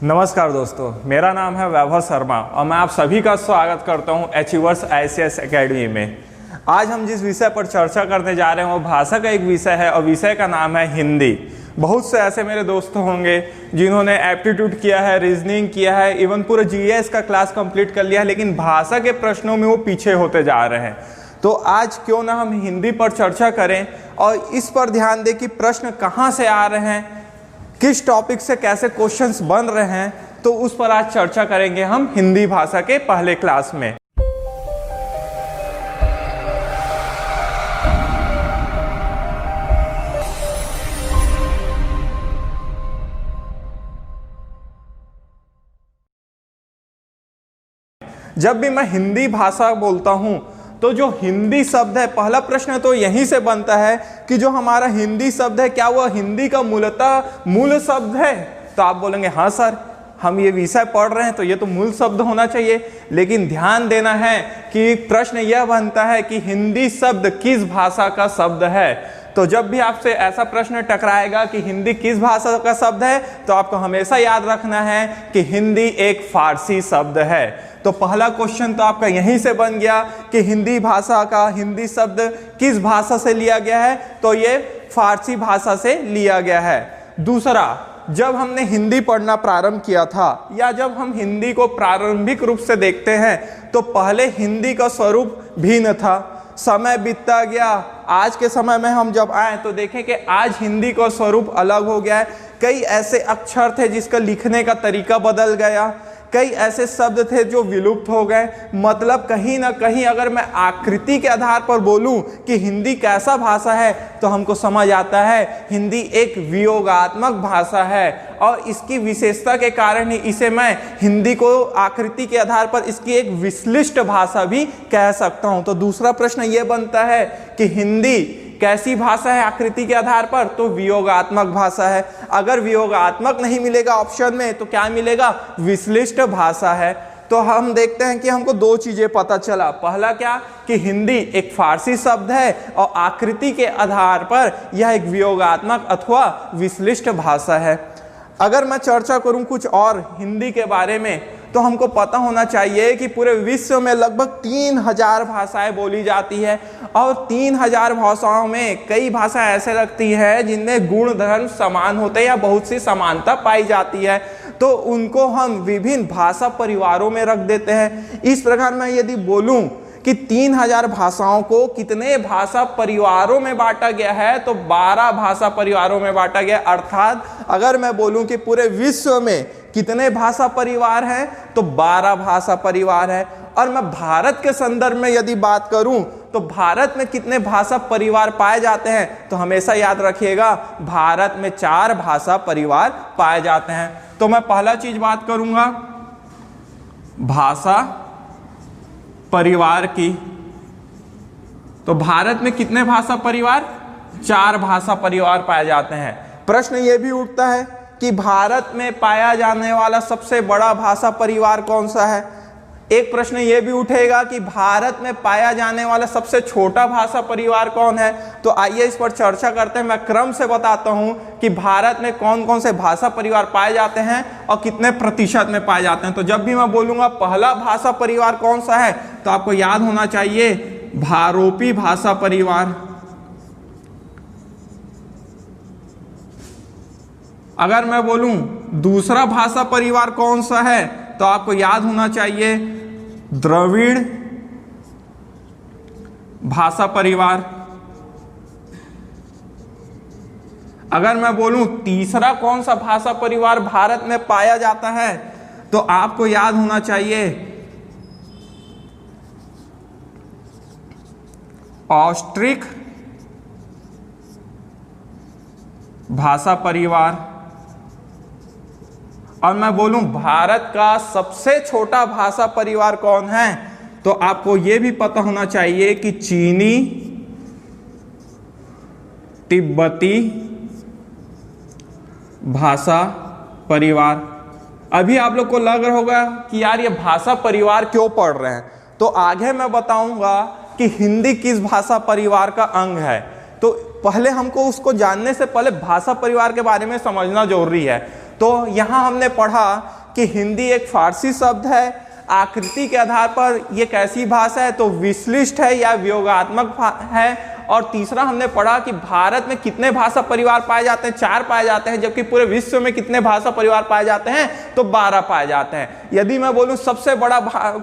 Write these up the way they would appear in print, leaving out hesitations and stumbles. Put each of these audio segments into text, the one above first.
नमस्कार दोस्तों, मेरा नाम है वैभव शर्मा और मैं आप सभी का स्वागत करता हूं अचीवर्स ICS एकेडमी में। आज हम जिस विषय पर चर्चा करने जा रहे हैं वो भाषा का एक विषय है और विषय का नाम है हिंदी। बहुत से ऐसे मेरे दोस्त होंगे जिन्होंने एप्टीट्यूड किया है, रीजनिंग किया है, इवन पूरे GS का क्लास कंप्लीट कर लिया है, लेकिन भाषा के प्रश्नों में वो पीछे होते जा रहे हैं। तो आज क्यों ना हम हिंदी पर चर्चा करें और इस पर ध्यान दें कि प्रश्न कहाँ से आ रहे हैं, किस टॉपिक से कैसे क्वेश्चंस बन रहे हैं, तो उस पर आज चर्चा करेंगे हम हिंदी भाषा के पहले क्लास में। जब भी मैं हिंदी भाषा बोलता हूं तो जो हिंदी शब्द है, पहला प्रश्न तो यहीं से बनता है कि जो हमारा हिंदी शब्द है क्या वह हिंदी का मूल शब्द है। तो आप बोलेंगे हाँ सर, हम ये विषय पढ़ रहे हैं तो ये तो मूल शब्द होना चाहिए, लेकिन ध्यान देना है कि प्रश्न यह बनता है कि हिंदी शब्द किस भाषा का शब्द है। तो जब भी आपसे ऐसा प्रश्न टकराएगा कि हिंदी किस भाषा का शब्द है, तो आपको हमेशा याद रखना है कि हिंदी एक फारसी शब्द है। तो पहला क्वेश्चन तो आपका यहीं से बन गया कि हिंदी भाषा का हिंदी शब्द किस भाषा से लिया गया है, तो ये फारसी भाषा से लिया गया है। दूसरा, जब हमने हिंदी पढ़ना प्रारंभ किया था या जब हम हिंदी को प्रारंभिक रूप से देखते हैं तो पहले हिंदी का स्वरूप भिन्न था। समय बीतता गया, आज के समय में हम जब आए तो देखें कि आज हिंदी का स्वरूप अलग हो गया है। कई ऐसे अक्षर थे जिसका लिखने का तरीका बदल गया, कई ऐसे शब्द थे जो विलुप्त हो गए। मतलब कहीं ना कहीं अगर मैं आकृति के आधार पर बोलूं कि हिंदी कैसा भाषा है तो हमको समझ आता है हिंदी एक वियोगात्मक भाषा है, और इसकी विशेषता के कारण ही इसे मैं हिंदी को आकृति के आधार पर इसकी एक विश्लिष्ट भाषा भी कह सकता हूं। तो दूसरा प्रश्न यह बनता है कि हिंदी कैसी भाषा है आकृति के आधार पर, तो वियोगात्मक भाषा है। अगर वियोगात्मक नहीं मिलेगा ऑप्शन में तो क्या मिलेगा, विश्लिष्ट भाषा है। तो हम देखते हैं कि हमको दो चीजें पता चला। पहला क्या कि हिंदी एक फारसी शब्द है और आकृति के आधार पर यह एक वियोगात्मक अथवा विश्लिष्ट भाषा है। अगर मैं चर्चा करूं कुछ और हिंदी के बारे में, तो हमको पता होना चाहिए कि पूरे विश्व में लगभग 3000 भाषाएं बोली जाती है और 3000 भाषाओं में कई भाषाएं ऐसे लगती है जिनमें गुण धर्म समान होते हैं या बहुत सी समानता पाई जाती है, तो उनको हम विभिन्न भाषा परिवारों में रख देते हैं। इस प्रकार मैं यदि बोलूं कि 3000 भाषाओं को कितने भाषा परिवारों में बांटा गया है, तो 12 भाषा परिवारों में बांटा गया। अर्थात अगर मैं बोलूं कि पूरे विश्व में कितने भाषा परिवार हैं, तो 12 भाषा परिवार है। और मैं भारत के संदर्भ में यदि बात करूं तो भारत में कितने भाषा परिवार पाए जाते हैं, तो हमेशा याद रखिएगा भारत में 4 भाषा परिवार पाए जाते हैं। तो मैं पहला चीज बात करूंगा भाषा परिवार की। तो भारत में कितने भाषा परिवार, 4 भाषा परिवार पाए जाते हैं। प्रश्न यह भी उठता है कि भारत में पाया जाने वाला सबसे बड़ा भाषा परिवार कौन सा है। एक प्रश्न यह भी उठेगा कि भारत में पाया जाने वाला सबसे छोटा भाषा परिवार कौन है। तो आइए इस पर चर्चा करते हैं। मैं क्रम से बताता हूं कि भारत में कौन कौन से भाषा परिवार पाए जाते हैं और कितने प्रतिशत में पाए जाते हैं। तो जब भी मैं बोलूंगा पहला भाषा परिवार कौन सा है, तो आपको याद होना चाहिए भारोपी भाषा परिवार। अगर मैं बोलूं दूसरा भाषा परिवार कौन सा है, तो आपको याद होना चाहिए द्रविड़ भाषा परिवार। अगर मैं बोलूं तीसरा कौन सा भाषा परिवार भारत में पाया जाता है, तो आपको याद होना चाहिए ऑस्ट्रिक भाषा परिवार। और मैं बोलूं भारत का सबसे छोटा भाषा परिवार कौन है, तो आपको यह भी पता होना चाहिए कि चीनी तिब्बती भाषा परिवार। अभी आप लोग को लग रहा होगा कि यार ये भाषा परिवार क्यों पढ़ रहे हैं, तो आगे मैं बताऊंगा कि हिंदी किस भाषा परिवार का अंग है। तो पहले हमको उसको जानने से पहले भाषा परिवार के बारे में समझना जरूरी है। तो यहाँ हमने पढ़ा कि हिंदी एक फारसी शब्द है, आकृति के आधार पर ये कैसी भाषा है, तो विश्लिष्ट है या वियोगात्मक है। और तीसरा हमने पढ़ा कि भारत में कितने भाषा परिवार पाए जाते हैं, 4 पाए जाते हैं, जबकि पूरे विश्व में कितने भाषा परिवार पाए जाते हैं, तो 12 पाए जाते हैं। यदि मैं बोलूं सबसे बड़ा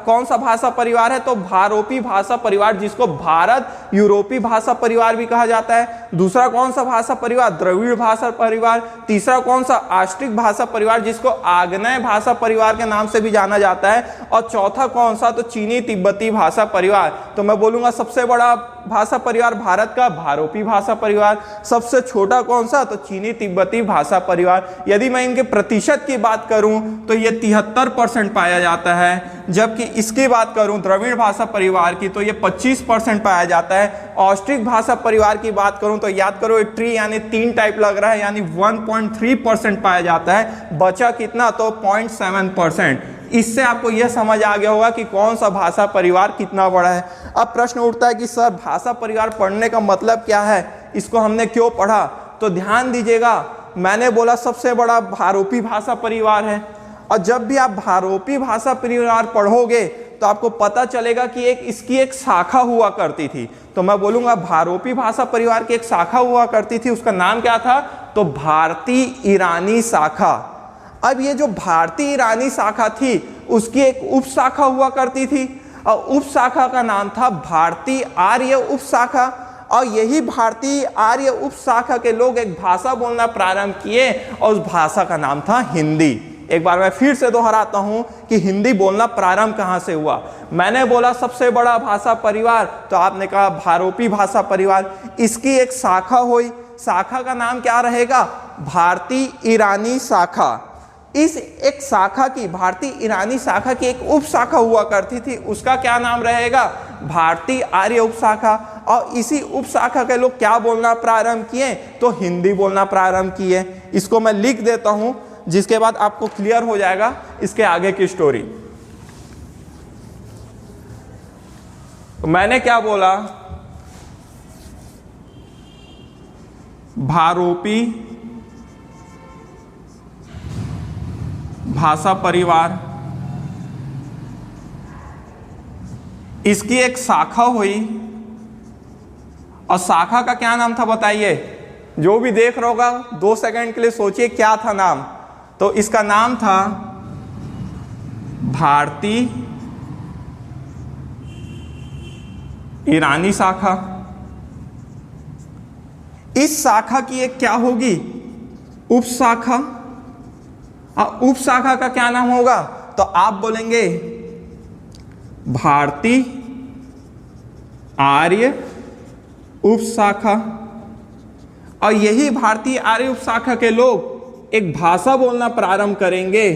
कौन सा भाषा परिवार है, तो भारोपी भाषा परिवार, जिसको भारत यूरोपी भाषा परिवार भी कहा जाता है। दूसरा कौन सा भाषा परिवार, द्रविड़ भाषा परिवार। तीसरा कौन सा, आष्ट्रिक भाषा परिवार, जिसको आग्नेय भाषा परिवार के नाम से भी जाना जाता है। और चौथा कौन सा, तो चीनी तिब्बती भाषा परिवार। तो मैं बोलूंगा सबसे बड़ा भाषा परिवार भारत का भारोपी भाषा परिवार, सबसे छोटा कौन सा, तो चीनी तिब्बती भाषा परिवार। यदि मैं इनके प्रतिशत की बात करूं तो ये 73% पाया जाता है, जबकि इसकी बात करूं द्रविड़ भाषा परिवार की तो ये 25% पाया जाता है। ऑस्ट्रिक भाषा परिवार की बात करूं तो याद करो एक ट्री यानी 3 टाइप लग रहा है, यानी 1.3% पाया जाता है। बचा कितना, तो 0.7%। इससे आपको यह समझ आ गया होगा कि कौन सा भाषा परिवार कितना बड़ा है। अब प्रश्न उठता है कि सर भाषा परिवार पढ़ने का मतलब क्या है, इसको हमने क्यों पढ़ा। तो ध्यान दीजिएगा, मैंने बोला सबसे बड़ा भारोपी भाषा परिवार है, और जब भी आप भारोपी भाषा परिवार पढ़ोगे तो आपको पता चलेगा कि इसकी एक शाखा हुआ करती थी। तो मैं बोलूंगा भारोपी भाषा परिवार की एक शाखा हुआ करती थी, उसका नाम क्या था, तो भारतीय ईरानी शाखा। अब ये जो भारतीय ईरानी शाखा थी उसकी एक उप शाखा हुआ करती थी, और उप शाखा का नाम था भारतीय आर्य उप शाखा। और यही भारतीय आर्य उप शाखा के लोग एक भाषा बोलना प्रारंभ किए, और उस भाषा का नाम था हिंदी। एक बार मैं फिर से दोहराता हूं कि हिंदी बोलना प्रारंभ कहां से हुआ। मैंने बोला सबसे बड़ा भाषा परिवार, तो आपने कहा भारोपी भाषा परिवार। इसकी एक शाखा हुई, शाखा का नाम क्या रहेगा, भारतीय ईरानी शाखा। इस एक शाखा की, भारतीय ईरानी शाखा की एक उप शाखा हुआ करती थी, उसका क्या नाम रहेगा, भारतीय आर्य उप शाखा। और इसी उप शाखा के लोग क्या बोलना प्रारंभ किए, तो हिंदी बोलना प्रारंभ किए। इसको मैं लिख देता हूं, जिसके बाद आपको क्लियर हो जाएगा इसके आगे की स्टोरी। तो मैंने क्या बोला, भारोपी भाषा परिवार, इसकी एक शाखा हुई, और शाखा का क्या नाम था बताइए। जो भी देख रहा होगा 2 सेकंड के लिए सोचिए क्या था नाम। तो इसका नाम था भारतीय ईरानी शाखा। इस शाखा की एक क्या होगी, उप शाखा। उप शाखा का क्या नाम होगा, तो आप बोलेंगे भारतीय आर्य उप शाखा। और यही भारतीय आर्य उप शाखा के लोग एक भाषा बोलना प्रारंभ करेंगे,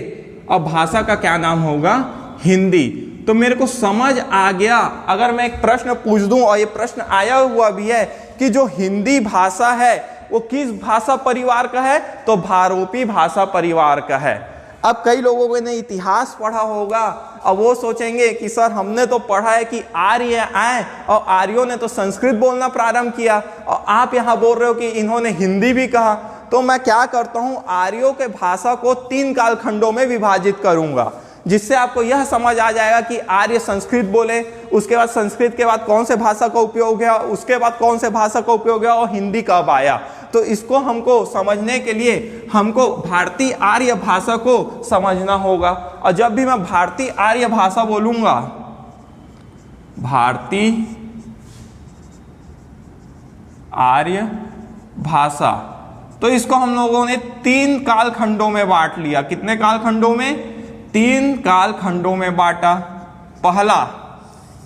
और भाषा का क्या नाम होगा, हिंदी। तो मेरे को समझ आ गया। अगर मैं एक प्रश्न पूछ दूं, और ये प्रश्न आया हुआ भी है कि जो हिंदी भाषा है वो किस भाषा परिवार का है, तो भारोपी भाषा परिवार का है। अब कई लोगों ने इतिहास पढ़ा होगा और वो सोचेंगे कि सर हमने तो पढ़ा है कि आर्य आए और आर्यों ने तो संस्कृत बोलना प्रारंभ किया, और आप यहाँ बोल रहे हो कि इन्होंने हिंदी भी कहा। तो मैं क्या करता हूँ, आर्यों के भाषा को 3 कालखंडों में विभाजित करूंगा, जिससे आपको यह समझ आ जाएगा कि आर्य संस्कृत बोले, उसके बाद संस्कृत के बाद कौन से भाषा का उपयोग है, उसके बाद कौन से भाषा का उपयोग है, और हिंदी कब आया। तो इसको हमको समझने के लिए हमको भारतीय आर्य भाषा को समझना होगा। और जब भी मैं भारतीय आर्य भाषा बोलूंगा, भारतीय आर्य भाषा, तो इसको हम लोगों ने 3 कालखंडों में बांट लिया। कितने कालखंडों में, 3 कालखंडों में बांटा। पहला,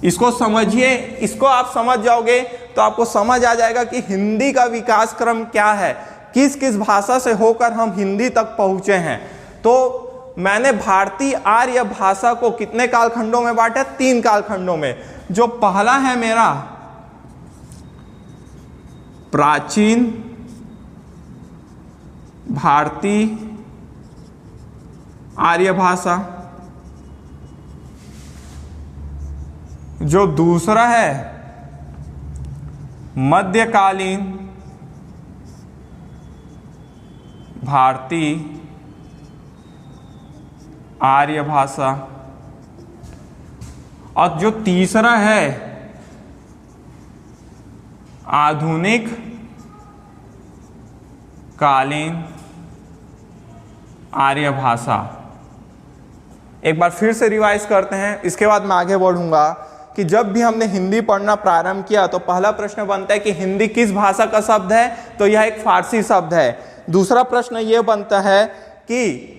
इसको समझिए, इसको आप समझ जाओगे तो आपको समझ आ जाएगा कि हिंदी का विकास क्रम क्या है, किस किस भाषा से होकर हम हिंदी तक पहुंचे हैं। तो मैंने भारतीय आर्य भाषा को कितने कालखंडों में बांटा, 3 कालखंडों में। जो पहला है मेरा प्राचीन भारतीय आर्य भाषा, जो दूसरा है मध्यकालीन भारतीय आर्य भाषा, और जो तीसरा है आधुनिक कालीन आर्य भाषा। एक बार फिर से रिवाइज करते हैं, इसके बाद मैं आगे बढ़ूंगा कि जब भी हमने हिंदी पढ़ना प्रारंभ किया तो पहला प्रश्न बनता है कि हिंदी किस भाषा का शब्द है, तो यह एक फारसी शब्द है। दूसरा प्रश्न यह बनता है कि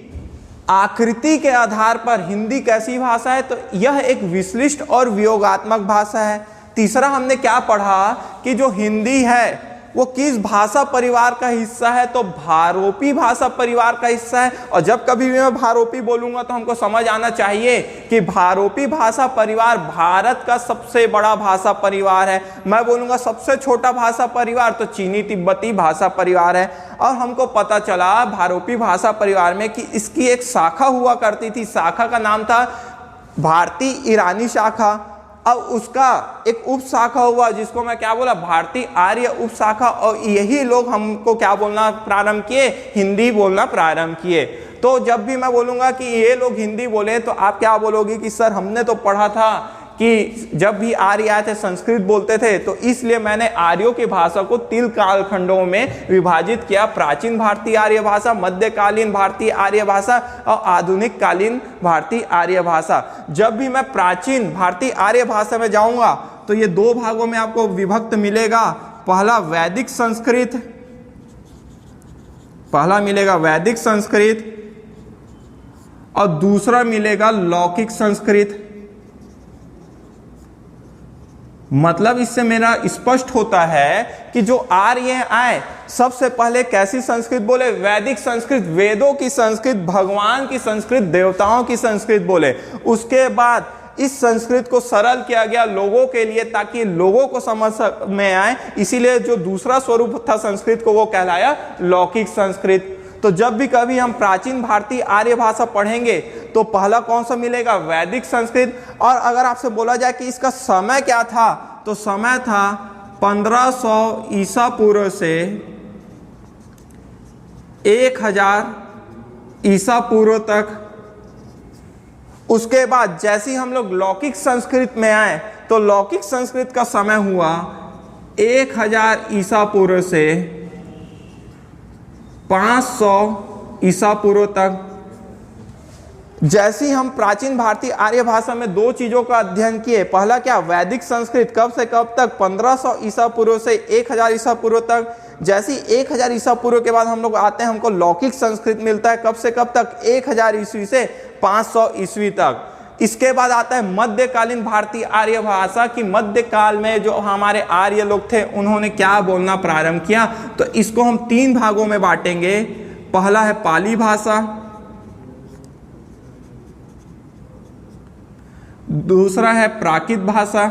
आकृति के आधार पर हिंदी कैसी भाषा है, तो यह एक विश्लिष्ट और वियोगात्मक भाषा है। तीसरा हमने क्या पढ़ा कि जो हिंदी है वो किस भाषा परिवार का हिस्सा है, तो भारोपी भाषा परिवार का हिस्सा है। और जब कभी भी मैं भारोपी बोलूंगा तो हमको समझ आना चाहिए कि भारोपी भाषा परिवार भारत का सबसे बड़ा भाषा परिवार है। मैं बोलूंगा सबसे छोटा भाषा परिवार तो चीनी तिब्बती भाषा परिवार है। और हमको पता चला भारोपी भाषा परिवार में कि इसकी एक शाखा हुआ करती थी, शाखा का नाम था भारतीय ईरानी शाखा। अब उसका एक उप शाखा हुआ जिसको मैं क्या बोला, भारतीय आर्य उप शाखा, और यही लोग हमको क्या बोलना प्रारंभ किए, हिंदी बोलना प्रारंभ किए। तो जब भी मैं बोलूंगा कि ये लोग हिंदी बोले तो आप क्या बोलोगे कि सर हमने तो पढ़ा था कि जब भी आर्य आए थे संस्कृत बोलते थे, तो इसलिए मैंने आर्यों की भाषा को 3 कालखंडों में विभाजित किया, प्राचीन भारतीय आर्य भाषा, मध्यकालीन भारतीय आर्य भाषा और आधुनिक कालीन भारतीय आर्य भाषा। जब भी मैं प्राचीन भारतीय आर्य भाषा में जाऊंगा तो ये 2 भागों में आपको विभक्त मिलेगा। पहला वैदिक संस्कृत, पहला मिलेगा वैदिक संस्कृत और दूसरा मिलेगा लौकिक संस्कृत। मतलब इससे मेरा स्पष्ट होता है कि जो आर्य आए सबसे पहले कैसी संस्कृत बोले, वैदिक संस्कृत, वेदों की संस्कृत, भगवान की संस्कृत, देवताओं की संस्कृत बोले। उसके बाद इस संस्कृत को सरल किया गया लोगों के लिए ताकि लोगों को समझ में आए, इसीलिए जो दूसरा स्वरूप था संस्कृत को वो कहलाया लौकिक संस्कृत। तो जब भी कभी हम प्राचीन भारतीय आर्य भाषा पढ़ेंगे तो पहला कौन सा मिलेगा, वैदिक संस्कृत। और अगर आपसे बोला जाए कि इसका समय क्या था, तो समय था 1500 ईसा पूर्व से 1000 ईसा पूर्व तक। उसके बाद जैसे ही हम लोग लौकिक संस्कृत में आए तो लौकिक संस्कृत का समय हुआ 1000 ईसा पूर्व से 500 ईसा पूर्व तक। जैसे ही हम प्राचीन भारतीय आर्य भाषा में 2 चीजों का अध्ययन किए, पहला क्या, वैदिक संस्कृत, कब से कब तक, 1500 ईसा पूर्व से 1000 ईसा पूर्व तक। जैसे ही 1000 ईसा पूर्व के बाद हम लोग आते हैं, हमको लौकिक संस्कृत मिलता है, कब से कब तक, 1000 ईस्वी से 500 ईस्वी तक। इसके बाद आता है मध्यकालीन भारतीय आर्य भाषा की मध्यकाल में जो हमारे आर्य लोग थे उन्होंने क्या बोलना प्रारंभ किया। तो इसको हम 3 भागों में बांटेंगे। पहला है पाली भाषा, दूसरा है प्राकृत भाषा,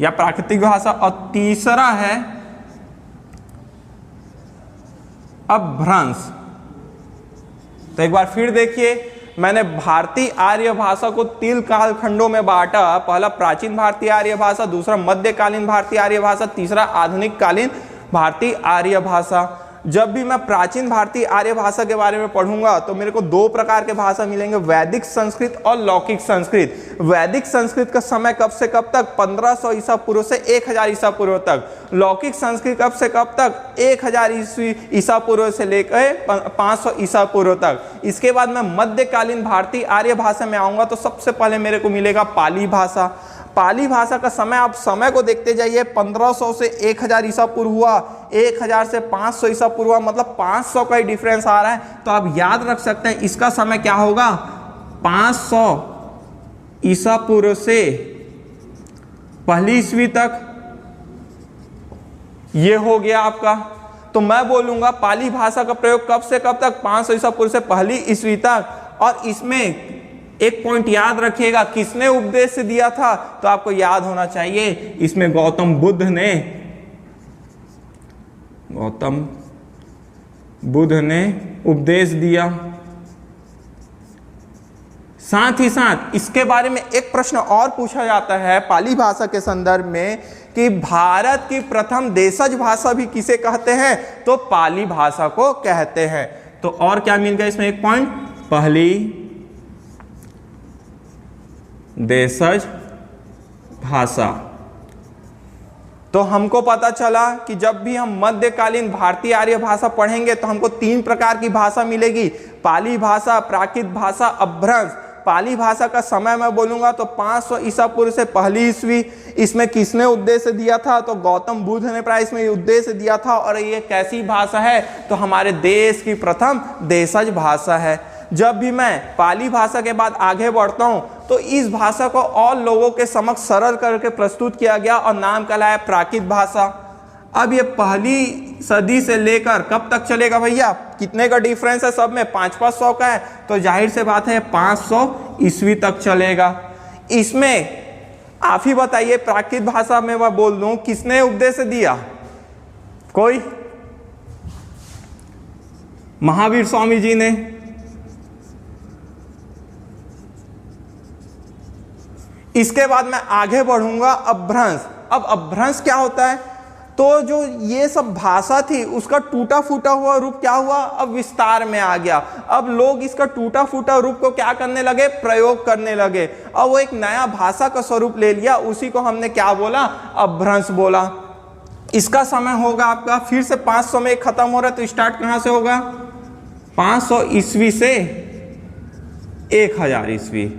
या प्राकृतिक भाषा, और तीसरा है अपभ्रंश। तो एक बार फिर देखिए, मैंने भारतीय आर्य भाषा को 3 कालखंडों में बांटा। पहला प्राचीन भारतीय आर्य भाषा, दूसरा मध्यकालीन भारतीय आर्य भाषा, तीसरा आधुनिक कालीन भारतीय आर्य भाषा। जब भी मैं प्राचीन भारतीय आर्य भाषा के बारे में पढ़ूंगा तो मेरे को 2 प्रकार के भाषा मिलेंगे, वैदिक संस्कृत और लौकिक संस्कृत। वैदिक संस्कृत का समय कब से कब तक, 1500 ईसा पूर्व से 1000 ईसा पूर्व तक। लौकिक संस्कृत कब से कब तक, 1000 ईसा पूर्व से लेकर 500 ईसा पूर्व तक। इसके बाद मैं मध्यकालीन भारतीय आर्य भाषा में आऊंगा तो सबसे पहले मेरे को मिलेगा पाली भाषा। पाली भाषा का समय, आप समय को देखते जाइए, 1500 से 1000 ईसा पूर्व हुआ, 1000 से 500 ईसा पूर्व हुआ, मतलब 500 का ही डिफरेंस आ रहा है। तो आप याद रख सकते हैं इसका समय क्या होगा, 500 ईसा पूर्व से पहली ईस्वी तक। ये हो गया आपका। तो मैं बोलूंगा पाली भाषा का प्रयोग कब से कब तक, 500 ईसा पूर्व से पहली ईस्वी तक। और इसमें एक पॉइंट याद रखिएगा, किसने उपदेश दिया था, तो आपको याद होना चाहिए इसमें गौतम बुद्ध ने उपदेश दिया। साथ ही साथ इसके बारे में एक प्रश्न और पूछा जाता है पाली भाषा के संदर्भ में कि भारत की प्रथम देशज भाषा भी किसे कहते हैं, तो पाली भाषा को कहते हैं। तो और क्या मिल गया इसमें एक पॉइंट, पहली देशज भाषा। तो हमको पता चला कि जब भी हम मध्यकालीन भारतीय आर्य भाषा पढ़ेंगे तो हमको 3 प्रकार की भाषा मिलेगी, पाली भाषा, प्राकृत भाषा, अपभ्रंश। पाली भाषा का समय मैं बोलूंगा तो 500 ईसा पूर्व से पहली ईस्वी। इसमें किसने उद्देश्य दिया था, तो गौतम बुद्ध ने प्राय इसमें उद्देश्य दिया था। और ये कैसी भाषा है, तो हमारे देश की प्रथम देशज भाषा है। जब भी मैं पाली भाषा के बाद आगे बढ़ता हूं तो इस भाषा को और लोगों के समक्ष सरल करके प्रस्तुत किया गया और नाम कहलाया प्राकृत भाषा। अब ये पहली सदी से लेकर कब तक चलेगा भैया, कितने का डिफरेंस है सब में, 500 का है, तो जाहिर से बात है 500 ईस्वी तक चलेगा। इसमें आप ही बताइए, प्राकृत भाषा में मैं बोल दूं किसने उपदेश दिया, कोई, महावीर स्वामी जी ने। इसके बाद मैं आगे बढ़ूंगा अपभ्रंश। अब अपभ्रंश क्या होता है, तो जो ये सब भाषा थी उसका टूटा फूटा हुआ रूप क्या हुआ, अब विस्तार में आ गया। अब लोग इसका टूटा फूटा रूप को क्या करने लगे, प्रयोग करने लगे, और वो एक नया भाषा का स्वरूप ले लिया। उसी को हमने क्या बोला, अपभ्रंश बोला। इसका समय होगा आपका फिर से 500 में खत्म हो रहा है, तो स्टार्ट कहां से होगा, 500 ईस्वी से 1000 ईस्वी।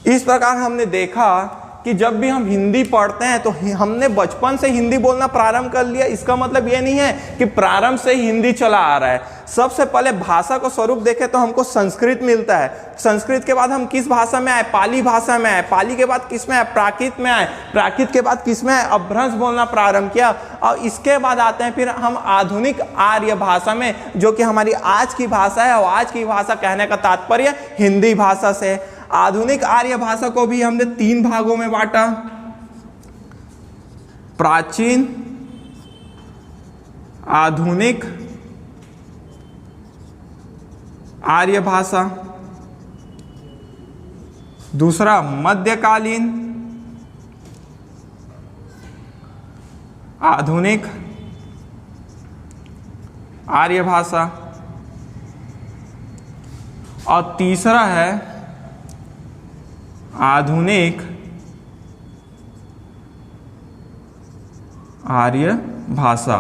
इस प्रकार हमने देखा कि जब भी हम हिंदी पढ़ते हैं तो हमने बचपन से हिंदी बोलना प्रारंभ कर लिया। इसका मतलब ये नहीं है कि प्रारंभ से ही हिंदी चला आ रहा है। सबसे पहले भाषा को स्वरूप देखें तो हमको संस्कृत मिलता है। संस्कृत के बाद हम किस भाषा में आए, पाली भाषा में आए। पाली के बाद किस में आए, प्राकृत में आए। प्राकृत के बाद किस में आए, अपभ्रंश बोलना प्रारंभ किया। और इसके बाद आते हैं फिर हम आधुनिक आर्य भाषा में, जो कि हमारी आज की भाषा है। और आज की भाषा कहने का तात्पर्य हिंदी भाषा से। आधुनिक आर्य भाषा को भी हमने 3 भागों में बांटा, प्राचीन, आधुनिक आर्य भाषा, दूसरा मध्यकालीन आधुनिक आर्य भाषा, और तीसरा है आधुनिक आर्य भाषा।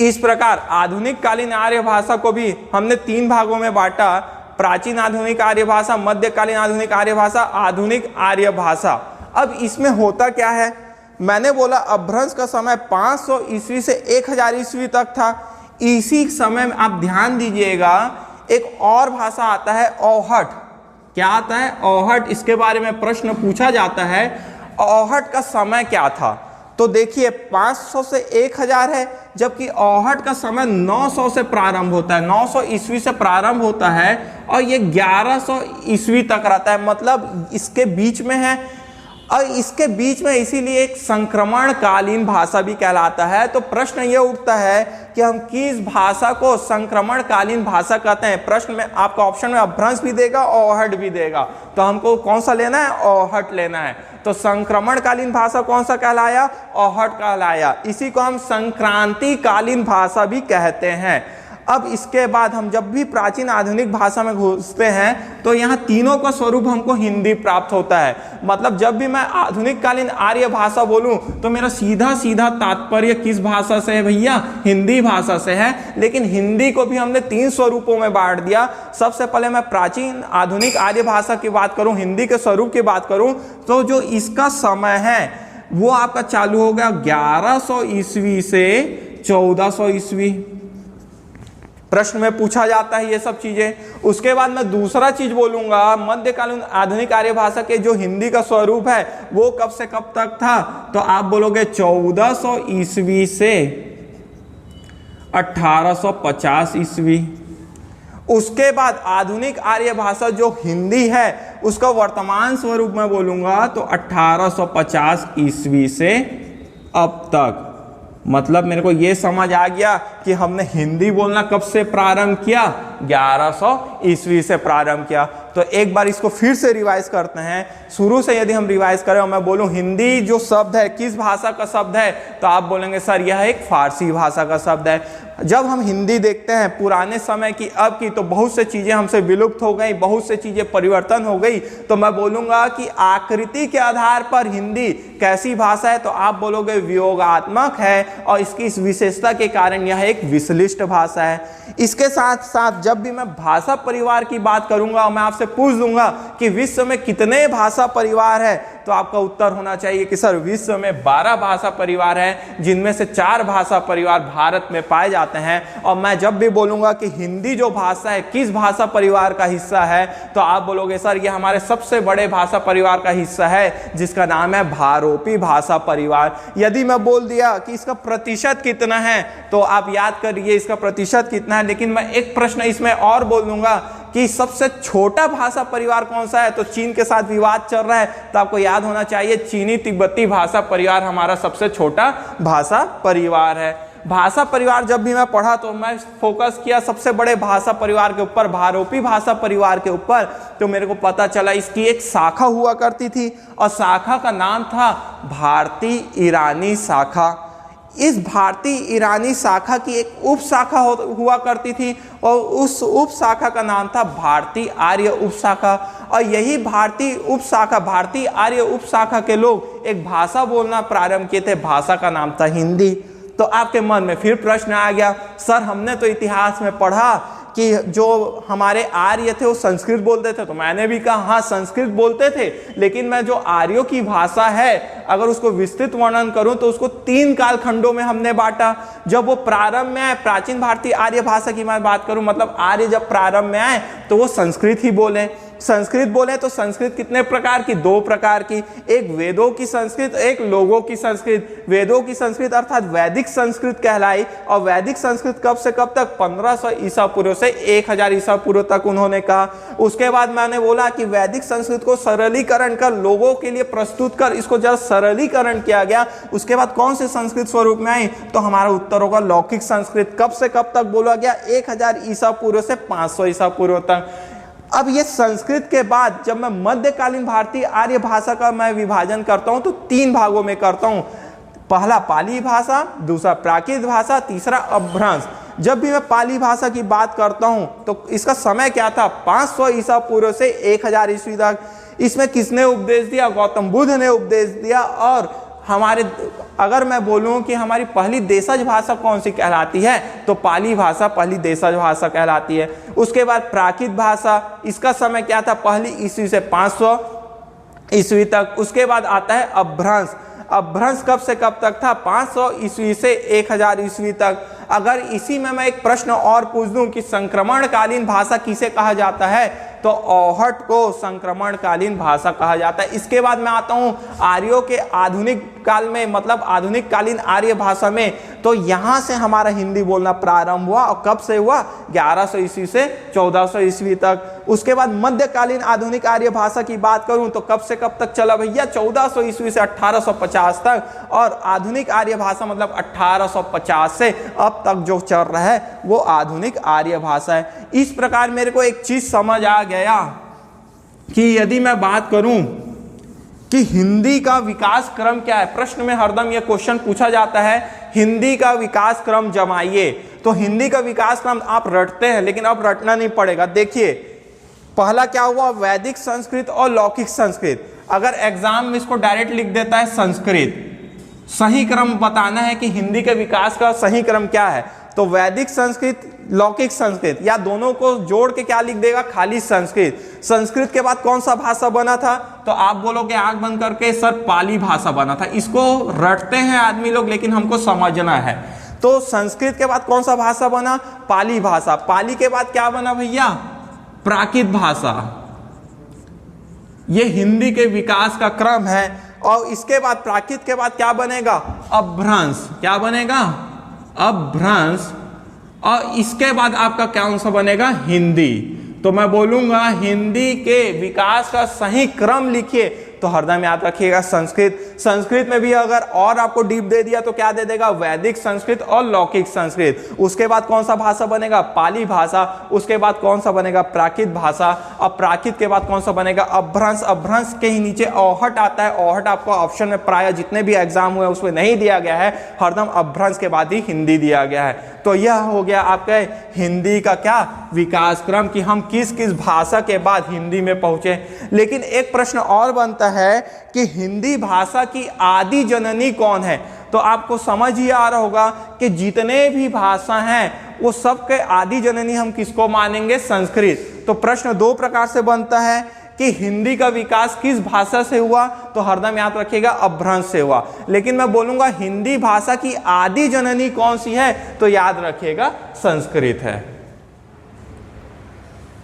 इस प्रकार आधुनिक कालीन आर्य भाषा को भी हमने 3 भागों में बांटा, प्राचीन आधुनिक आर्य भाषा, मध्यकालीन आधुनिक आर्य भाषा, आधुनिक आर्य भाषा। अब इसमें होता क्या है, मैंने बोला अपभ्रंश का समय 500 ईस्वी से 1000 ईस्वी तक था। इसी समय में आप ध्यान दीजिएगा, एक और भाषा आता है औहट। क्या आता है, औहट। इसके बारे में प्रश्न पूछा जाता है, औहट का समय क्या था। तो देखिए 500 से 1000 है, जबकि औहट का समय 900 से प्रारंभ होता है, 900 ईस्वी से प्रारंभ होता है और ये 1100 ईस्वी तक रहता है, मतलब इसके बीच में है। और इसके बीच में इसीलिए एक संक्रमण कालीन भाषा भी कहलाता है। तो प्रश्न ये उठता है कि हम किस भाषा को संक्रमण कालीन भाषा कहते हैं। प्रश्न में आपका ऑप्शन में अपभ्रंश भी देगा, औहट भी देगा, तो हमको कौन सा लेना है, औहट लेना है। तो संक्रमण कालीन भाषा कौन सा कहलाया, औहट कहलाया। इसी को हम संक्रांति कालीन भाषा भी कहते हैं। अब इसके बाद हम जब भी प्राचीन आधुनिक भाषा में घुसते हैं तो यहाँ तीनों का स्वरूप हमको हिंदी प्राप्त होता है। मतलब जब भी मैं आधुनिक कालीन आर्य भाषा बोलूं तो मेरा सीधा सीधा तात्पर्य किस भाषा से है भैया, हिंदी भाषा से है। लेकिन हिंदी को भी हमने 3 स्वरूपों में बांट दिया। सबसे पहले मैं प्राचीन आधुनिक आर्य भाषा की बात करूं, हिंदी के स्वरूप की बात करूं, तो जो इसका समय है वो आपका चालू हो गया 1100 ईस्वी से 1400 ईस्वी। प्रश्न में पूछा जाता है ये सब चीजें। उसके बाद मैं दूसरा चीज बोलूंगा, मध्यकालीन आधुनिक आर्य भाषा के जो हिंदी का स्वरूप है वो कब से कब तक था, तो आप बोलोगे 1400 ईस्वी से 1850 ईस्वी। उसके बाद आधुनिक आर्य भाषा जो हिंदी है उसका वर्तमान स्वरूप में बोलूंगा तो 1850 ईस्वी से अब तक। मतलब मेरे को ये समझ आ गया कि हमने हिंदी बोलना कब से प्रारंभ किया, 1100 ईस्वी से प्रारंभ किया। तो एक बार इसको फिर से रिवाइज करते हैं। शुरू से यदि हम रिवाइज करें और मैं बोलूं हिंदी जो शब्द है किस भाषा का शब्द है, तो आप बोलेंगे सर यह एक फारसी भाषा का शब्द है। जब हम हिंदी देखते हैं पुराने समय की अब की, तो बहुत से चीज़ें हमसे विलुप्त हो गई, बहुत से चीज़ें परिवर्तन हो गई। तो मैं बोलूँगा कि आकृति के आधार पर हिंदी कैसी भाषा है, तो आप बोलोगे वियोगात्मक है, और इसकी इस विशेषता के कारण यह एक विश्लिष्ट भाषा है। इसके साथ साथ जब भी मैं भाषा परिवार की बात करूंगा और मैं आपसे पूछ दूंगा कि विश्व में कितने भाषा परिवार है, तो आपका उत्तर होना चाहिए कि सर विश्व में 12 भाषा परिवार हैं, जिनमें से 4 भाषा परिवार भारत में पाए जाते हैं। और मैं जब भी बोलूंगा कि हिंदी जो भाषा है किस भाषा परिवार का हिस्सा है, तो आप बोलोगे सर ये हमारे सबसे बड़े भाषा परिवार का हिस्सा है, जिसका नाम है भारोपी भाषा परिवार। यदि मैं बोल दिया कि इसका प्रतिशत कितना है, तो आप याद करिए इसका प्रतिशत कितना है। लेकिन मैं एक प्रश्न इसमें और बोल दूंगा कि सबसे छोटा भाषा परिवार कौन सा है, तो चीन के साथ विवाद चल रहा है, तो आपको याद होना चाहिए चीनी तिब्बती भाषा परिवार हमारा सबसे छोटा भाषा परिवार है। भाषा परिवार जब भी मैं पढ़ा तो मैं फोकस किया सबसे बड़े भाषा परिवार के ऊपर, भारोपी भाषा परिवार के ऊपर। तो मेरे को पता चला इसकी एक शाखा हुआ करती थी, और शाखा का नाम था भारतीय ईरानी शाखा। इस भारतीय ईरानी शाखा की एक उप शाखा हुआ करती थी, और उस उप शाखा का नाम था भारतीय आर्य उप शाखा। और यही भारतीय उप शाखा, भारतीय आर्य उप शाखा के लोग एक भाषा बोलना प्रारंभ किए थे, भाषा का नाम था हिंदी। तो आपके मन में फिर प्रश्न आ गया, सर हमने तो इतिहास में पढ़ा कि जो हमारे आर्य थे वो संस्कृत बोलते थे। तो मैंने भी कहा हाँ संस्कृत बोलते थे, लेकिन मैं जो आर्यों की भाषा है अगर उसको विस्तृत वर्णन करूं तो उसको 3 कालखंडों में हमने बांटा। जब वो प्रारंभ में आए, प्राचीन भारतीय आर्य भाषा की मैं बात करूं, मतलब आर्य जब प्रारंभ में आए तो वो संस्कृत ही बोले। संस्कृत बोले तो संस्कृत कितने प्रकार की, 2 प्रकार की, एक वेदों की संस्कृत, एक लोगों की संस्कृत। वेदों की संस्कृत अर्थात वैदिक संस्कृत कहलाई। और वैदिक संस्कृत कब से कब तक, 1500 ईसा पूर्व से 1000 ईसा पूर्व तक उन्होंने कहा। उसके बाद मैंने बोला कि वैदिक संस्कृत को सरलीकरण कर, लोगों के लिए प्रस्तुत कर, इसको जब सरलीकरण किया गया, उसके बाद कौन से संस्कृत स्वरूप में आई, तो हमारा उत्तर होगा लौकिक संस्कृत। कब से कब तक बोला गया, 1000 ईसा पूर्व से 500 ईसा पूर्व तक। अब ये संस्कृत के बाद जब मैं मध्यकालीन भारतीय आर्य भाषा का मैं विभाजन करता हूं तो 3 भागों में करता हूं। पहला पाली भाषा, दूसरा प्राकृत भाषा, तीसरा अपभ्रंश। जब भी मैं पाली भाषा की बात करता हूं तो इसका समय क्या था, 500 ईसा पूर्व से 1000 ईस्वी तक। इसमें किसने उपदेश दिया, गौतम बुद्ध ने उपदेश दिया। और हमारे अगर मैं बोलूं कि हमारी पहली देशज भाषा कौन सी कहलाती है, तो पाली भाषा पहली देशज भाषा कहलाती है। उसके बाद प्राकृत भाषा, इसका समय क्या था, पहली ईस्वी से 500 ईस्वी तक। उसके बाद आता है अपभ्रंश। अपभ्रंश कब से कब तक था, 500 ईस्वी से 1000 ईस्वी तक। अगर इसी में मैं एक प्रश्न और पूछ दूं कि संक्रमणकालीन भाषा किसे कहा जाता है, तो औहट को संक्रमणकालीन भाषा कहा जाता है। इसके बाद मैं आता हूं आर्यों के आधुनिक काल में, मतलब आधुनिक कालीन आर्य भाषा में। तो यहां से हमारा हिंदी बोलना प्रारंभ हुआ, और कब से हुआ, 1100 ईस्वी से 1400 ईस्वी तक। उसके बाद मध्यकालीन आधुनिक आर्य भाषा की बात करूं तो कब से कब तक चला भैया, 1400 ईस्वी से 1850 तक। और आधुनिक आर्य भाषा मतलब 1850 से अब तक जो चल रहा है वो आधुनिक आर्य भाषा है। इस प्रकार मेरे को एक चीज समझ आ गया कि यदि मैं बात करूं कि हिंदी का विकास क्रम क्या है, प्रश्न में हरदम यह क्वेश्चन पूछा जाता है, हिंदी का विकास क्रम जमाइए। तो हिंदी का विकास क्रम आप रटते हैं, लेकिन अब रटना नहीं पड़ेगा। देखिए पहला क्या हुआ, वैदिक संस्कृत और लौकिक संस्कृत। अगर एग्जाम में इसको डायरेक्ट लिख देता है संस्कृत, सही क्रम बताना है कि हिंदी के विकास का सही क्रम क्या है, तो वैदिक संस्कृत, लौकिक संस्कृत, या दोनों को जोड़ के क्या लिख देगा, खाली संस्कृत। संस्कृत के बाद कौन सा भाषा बना था, तो आप बोलोगे आंख बंद करके सर पाली भाषा बना था। इसको रटते हैं आदमी लोग, लेकिन हमको समझना है। तो संस्कृत के बाद कौन सा भाषा बना, पाली भाषा। पाली के बाद क्या बना भैया, प्राकृत भाषा। ये हिंदी के विकास का क्रम है। और इसके बाद प्राकृत के बाद क्या बनेगा, अपभ्रंश। क्या बनेगा, अपभ्रंश। और इसके बाद आपका कौन सा बनेगा, हिंदी। तो मैं बोलूंगा हिंदी के विकास का सही क्रम लिखिए, तो हरदम याद रखिएगा संस्कृत। संस्कृत में भी अगर और आपको डीप दे दिया तो क्या दे देगा, वैदिक संस्कृत और लौकिक संस्कृत। उसके बाद कौन सा भाषा बनेगा, पाली भाषा। उसके बाद कौन सा बनेगा, प्राकृत भाषा। अब प्राकृत के बाद कौन सा बनेगा, अपभ्रंश। अपभ्रंश के ही नीचे औहट आता है। औहट आपको ऑप्शन में प्राय जितने भी एग्जाम हुए उसमें नहीं दिया गया है, हरदम अपभ्रंश के बाद ही हिंदी दिया गया है। तो यह हो गया आपके हिंदी का क्या विकास क्रम, कि हम किस किस भाषा के बाद हिंदी में पहुंचे। लेकिन एक प्रश्न और बनता है कि हिंदी भाषा की आदि जननी कौन है। तो आपको समझ ही आ रहा होगा कि जितने भी भाषा हैं वो सबके आदि जननी हम किसको मानेंगे, संस्कृत। तो प्रश्न दो प्रकार से बनता है कि हिंदी का विकास किस भाषा से हुआ, तो हरदम याद रखिएगा अपभ्रंश से हुआ। लेकिन मैं बोलूंगा हिंदी भाषा की आदि जननी कौन सी है, तो याद रखिएगा संस्कृत है।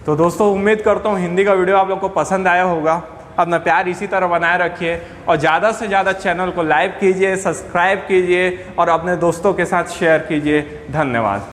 तो दोस्तों उम्मीद करता हूँ हिंदी का वीडियो आप लोग को पसंद आया होगा। अपना प्यार इसी तरह बनाए रखिए और ज़्यादा से ज़्यादा चैनल को लाइक कीजिए, सब्सक्राइब कीजिए और अपने दोस्तों के साथ शेयर कीजिए। धन्यवाद।